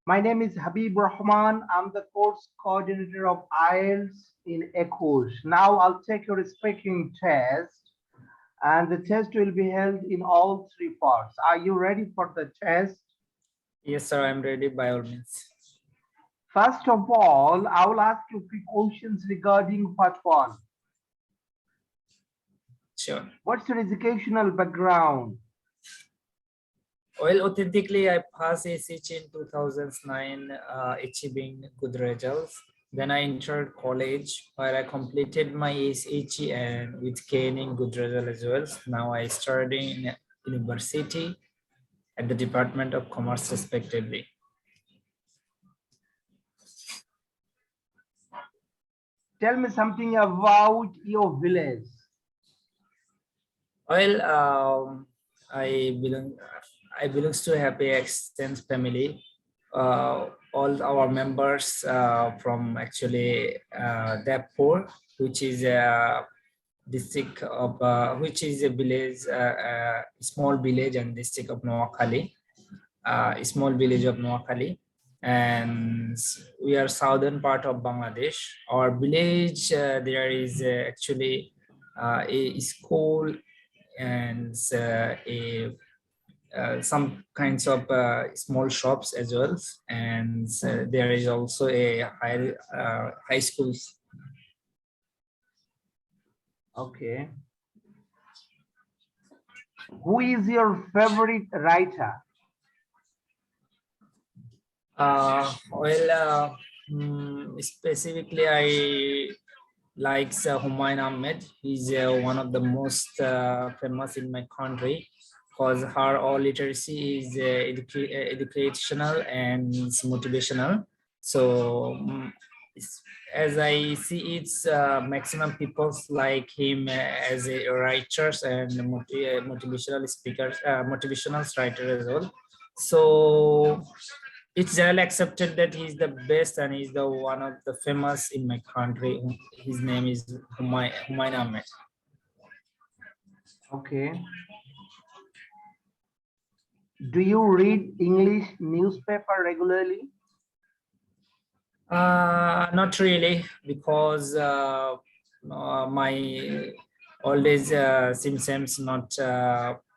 My name is Habibur Rahman. I'm the course coordinator of Ielts in Ecuador. Now I'll take your speaking test, and the test will be held in all three parts. Are you ready for the test? Yes, sir, I'm ready by all means. First of all, I will ask you a few questions regarding part one. Sure. What's your educational background? Well, authentically, I passed ACH in 2009, achieving good results. Then I entered college where I completed my ACH and with gaining good results as well. Now I study in university at the Department of Commerce respectively. Tell me something about your village. Well, I belong I belongs to a happy extended family. All our members from actually Dapur, which is a district of which is a village, small village and district of Noakhali, small village of Noakhali, and we are southern part of Bangladesh. Our village there is actually a school and some kinds of small shops as well, and there is also a high schools. Okay. Who is your favorite writer? Specifically, I likes Humayun Ahmed. He's one of the most famous in my country because her all literacy is educational and it's motivational. So as I see, it's maximum people like him as a writers and motivational speakers, motivational writer as well. So it's well accepted that he's the best and he's the one of the famous in my country. His name is Humayun Ahmed. Okay. Do you read English newspaper regularly? Not really, because my always seems not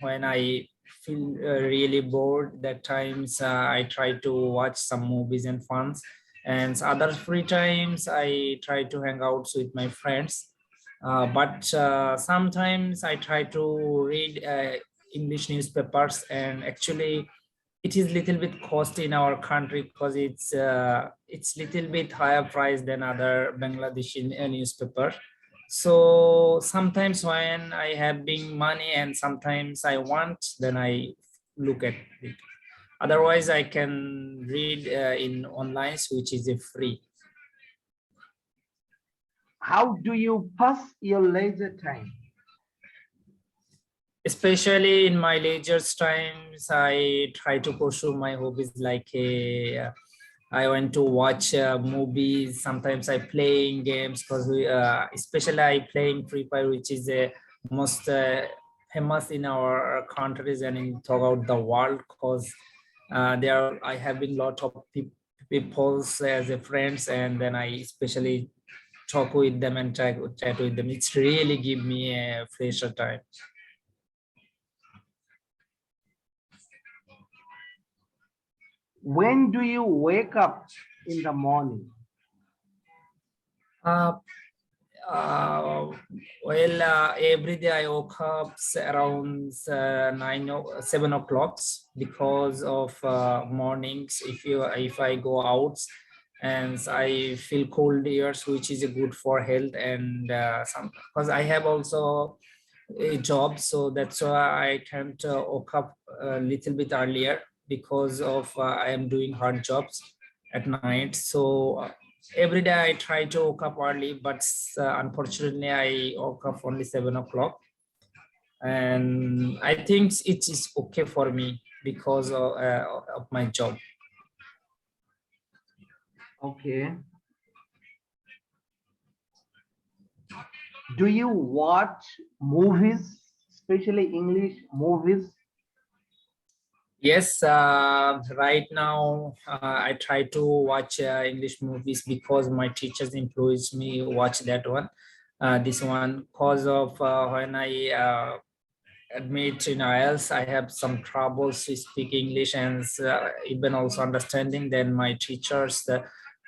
when I feel really bored. That times I try to watch some movies and funs, and other free times I try to hang out with my friends. But sometimes I try to read English newspapers, and actually it is little bit cost in our country because it's little bit higher price than other Bangladeshi newspaper. So sometimes when I have big money and sometimes I want, then I look at it. Otherwise, I can read in online, which is a free. How do you pass your leisure time? Especially in my leisure times, I try to pursue my hobbies like I went to watch movies. Sometimes I playing games because we, especially I playing Free Fire, which is the most famous in our countries and in throughout the world. Because there I have been lot of people as a friends, and then I especially talk with them and chat with them. It's really give me a pleasure time. When do you wake up in the morning? Uh, every day I woke up around 7 o'clock because of mornings. If I go out and I feel cold ears, which is good for health, and some because I have also a job, so that's why I can't wake up a little bit earlier because of I am doing hard jobs at night. So every day I try to wake up early, but unfortunately I woke up only 7 o'clock, and I think it is okay for me because of my job. Okay. Do you watch movies, especially English movies? Yes, right now I try to watch English movies because my teachers influenced me watch that one. This one cause of when I admit in IELTS, I have some troubles to speak English and even also understanding. Then my teachers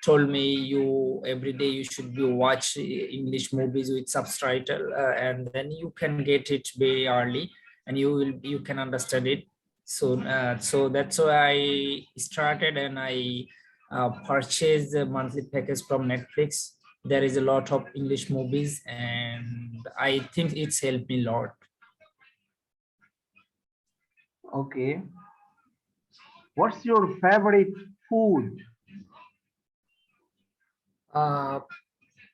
told me you every day you should be watch English movies with subtitle, and then you can get it very early, and you can understand it. So that's why I started and I purchased the monthly package from Netflix. There is a lot of English movies, and I think it's helped me a lot. Okay. What's your favorite food? Uh,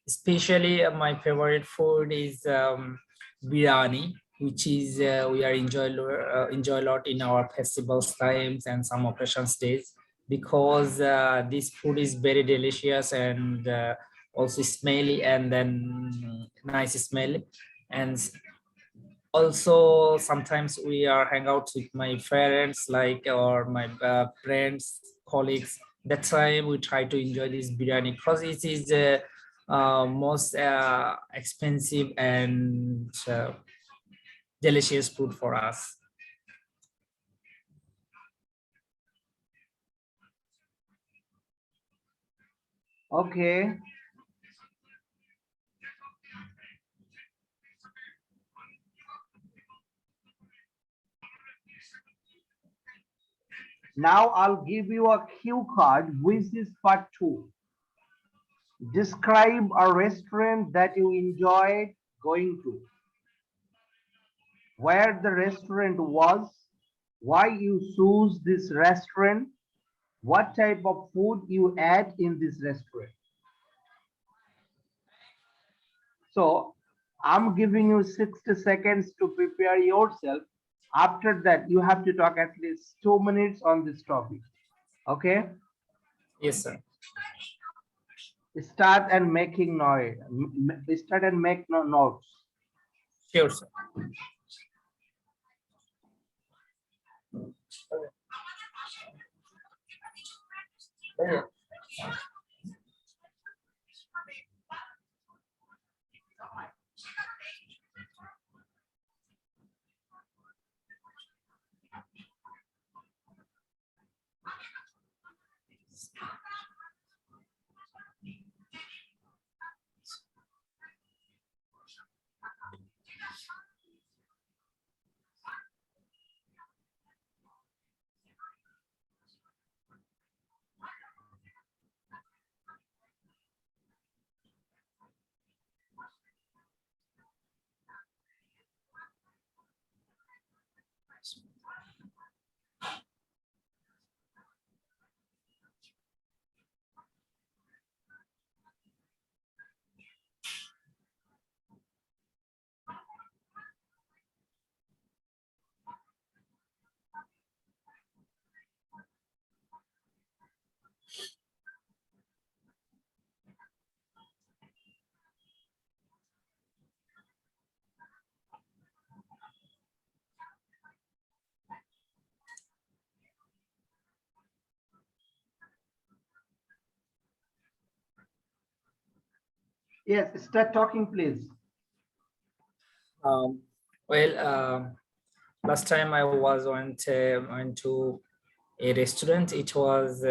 Especially my favorite food is biryani, which is we are enjoy a lot in our festivals times and some occasions days, because this food is very delicious and also smelly and then nice smell. And also sometimes we are hang out with my parents like or my friends colleagues. That time we try to enjoy this biryani because it is the most expensive and delicious food for us. Okay. Now I'll give you a cue card, which is part two. Describe a restaurant that you enjoyed going to, where the restaurant was, why you choose this restaurant, what type of food you ate in this restaurant. So I'm giving you 60 seconds to prepare yourself. After that, you have to talk at least 2 minutes on this topic. Okay? Yes, sir. Start and making noise. Start and make notes. Sure, sir. Yes, start talking, please. um, well last time I went to a restaurant. It was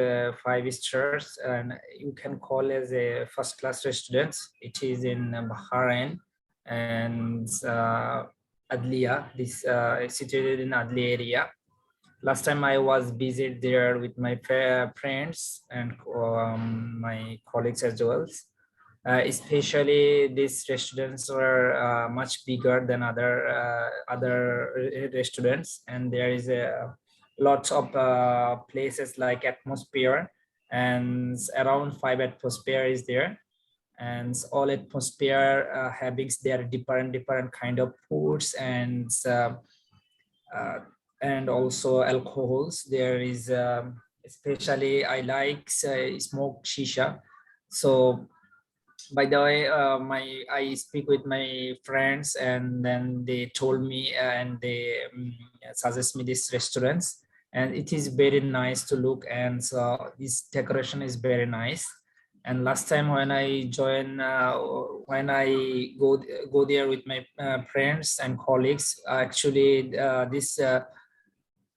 5 stars, and you can call as a first class restaurant. It is in Bahrain and Adlia. This is situated in Adlia area. Last time I was visit there with my friends and my colleagues as well. Especially these restaurants were much bigger than other restaurants, and there is a lots of places like atmosphere, and around 5 atmosphere is there, and all atmosphere having their different kind of foods uh, and also alcohols. There is especially I like smoked shisha. So by the way, I speak with my friends, and then they told me and they suggest me these restaurants. and it is very nice to look, and so this decoration is very nice. And last time when I go there with my friends and colleagues, actually this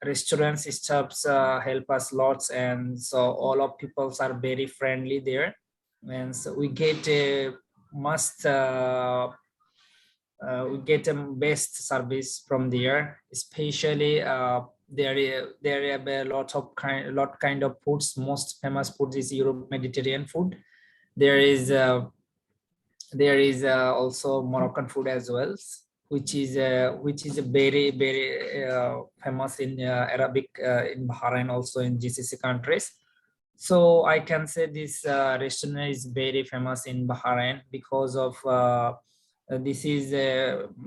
restaurant staffs help us lots, and so all of peoples are very friendly there, and so we get a must we get a best service from there, especially there have a lot kind of foods. Most famous food is Europe Mediterranean food. There is also Moroccan food as well, which is a very famous in Arabic in Bahrain, also in GCC countries. So I can say this restaurant is very famous in Bahrain because of this is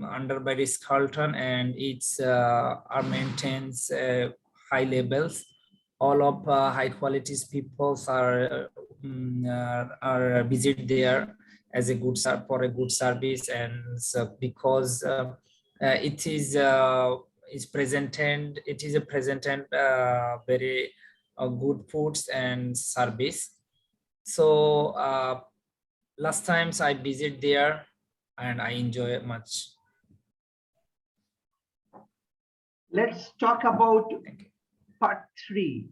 under by this Carlton, and it's are maintains high levels. All of high qualities peoples are visit there as a for a good service, and so because it is a presented very good foods and service. So last times I visit there and I enjoy it much. Let's talk about part 3.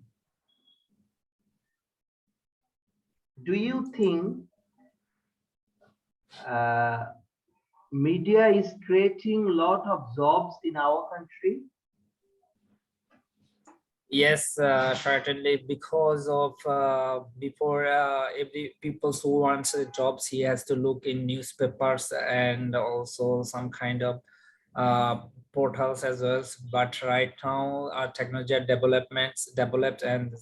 Do you think media is creating a lot of jobs in our country? Yes, certainly, because of before every people who wants jobs, he has to look in newspapers and also some kind of uh, portals as well. But right now, technology developments developed, and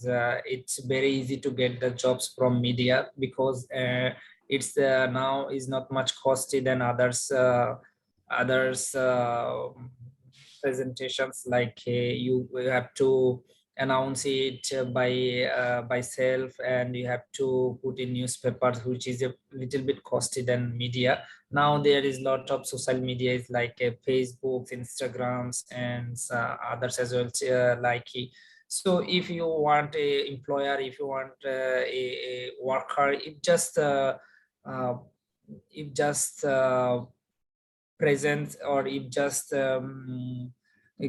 it's very easy to get the jobs from media, because it's now is not much costly than others presentations, like you have to announce it by self, and you have to put in newspapers, which is a little bit costly than media. Now there is lot of social media, like Facebook, Instagrams, and others as well, so if you want a employer, if you want a worker, uh, if just present, or if just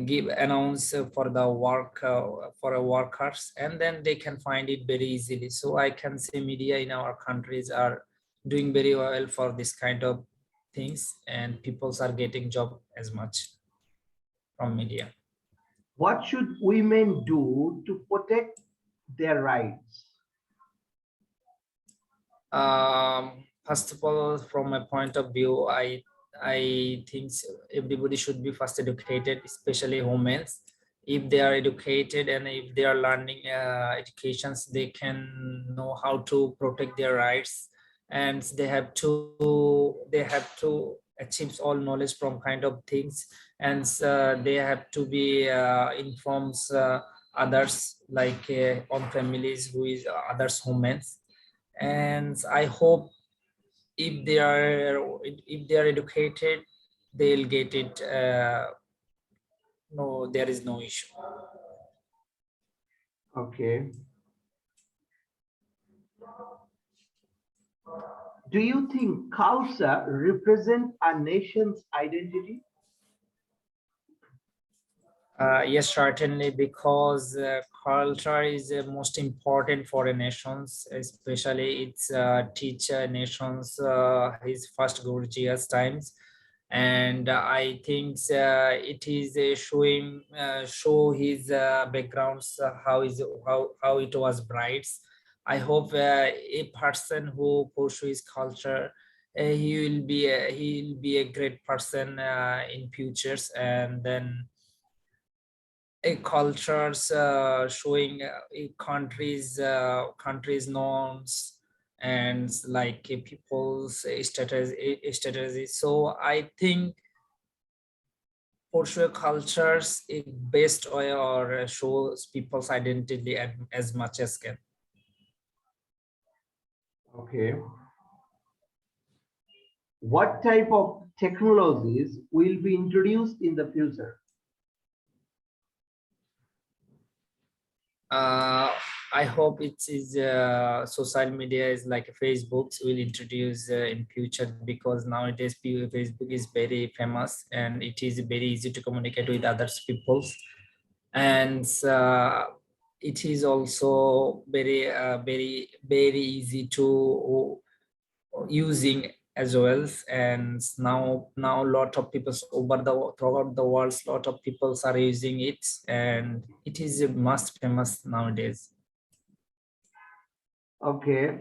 give announce for the work for a workers, and then they can find it very easily. So I can say media in our countries are doing very well for this kind of things, and peoples are getting job as much from media. What should women do to protect their rights? First of all, from my point of view, I think everybody should be first educated, especially women. If they are educated and if they are learning educations, they can know how to protect their rights, and they have to achieve all knowledge from kind of things, and they have to be informs others, like on families who is others women. And I hope if they are educated, they'll get it. No, there is no issue. Okay. Do you think culture represents a nation's identity? Yes, certainly, because culture is most important for a nations, especially its teach nations his first gorgeous times. And I think it is showing show his backgrounds, how it was bright. I hope a person who pursues culture, he will be a great person in futures, and then a cultures showing a countries norms, and like a people's strategy. So I think portray cultures in best way, or shows people's identity as much as can. Okay. What type of technologies will be introduced in the future? Uh, I hope it is social media is like Facebook will introduce in future, because nowadays Facebook is very famous and it is very easy to communicate with others peoples, and it is also very easy to using as well. And now a lot of people over the throughout the world, lot of people are using it, and it is a must famous nowadays. Okay.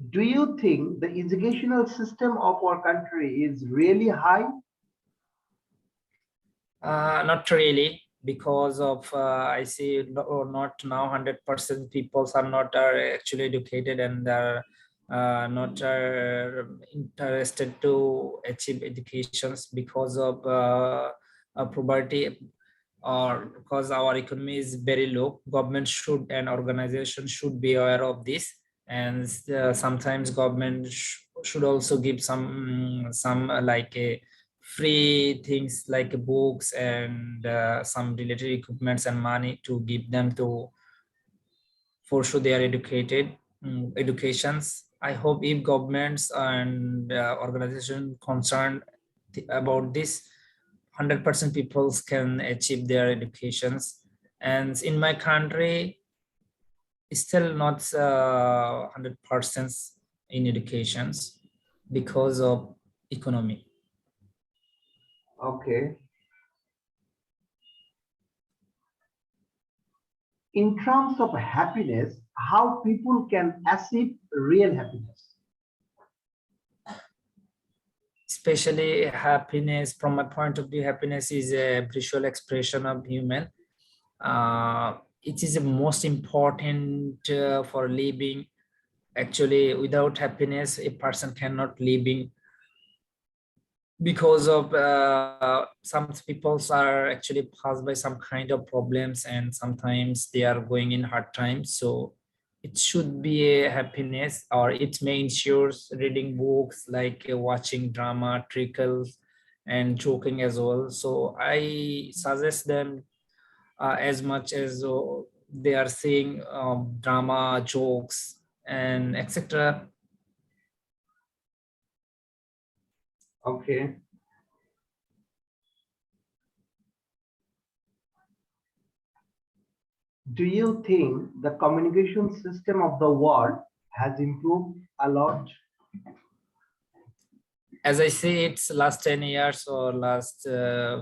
Do you think the educational system of our country is really high? Not really, because of I see not now 100% people are not actually educated and are not interested to achieve educations because of poverty, or because our economy is very low. Government should and organization should be aware of this, and sometimes government should also give some like a free things like books and some related equipments and money to give them to for sure they are educated educations. I hope if governments and organization concerned about this, 100% people can achieve their educations. And in my country, it's still not 100% in educations because of economy. Okay. In terms of happiness, how people can achieve real happiness? Especially happiness, from my point of view, happiness is a visual expression of human. It is the most important for living. Actually, without happiness a person cannot living, because of some people are actually passed by some kind of problems and sometimes they are going in hard times. So it should be a happiness, or it may ensures reading books, like watching drama trickles and joking as well. So I suggest them as much as they are seeing drama jokes and etc. Okay. Do you think the communication system of the world has improved a lot? As I say, it's last 10 years or last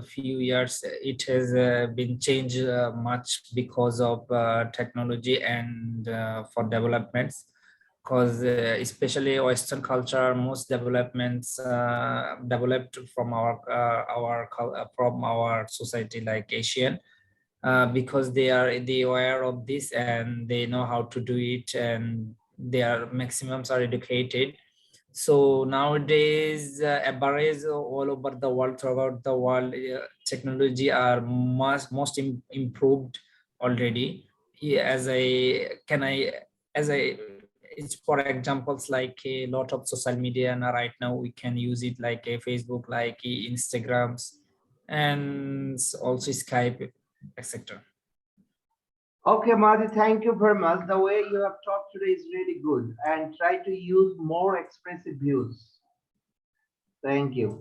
few years, it has been changed much because of technology and for developments. Because especially Western culture, most developments developed from from our society like Asian, because they aware of this and they know how to do it, and their maximums are educated. So nowadays, average all over the world, throughout the world, technology are most improved already. Yeah, as I it's for examples like a lot of social media, and right now we can use it like a Facebook, like Instagrams, and also Skype, etc. Okay, Mahdi, thank you very much. The way you have talked today is really good and try to use more expressive views. Thank you.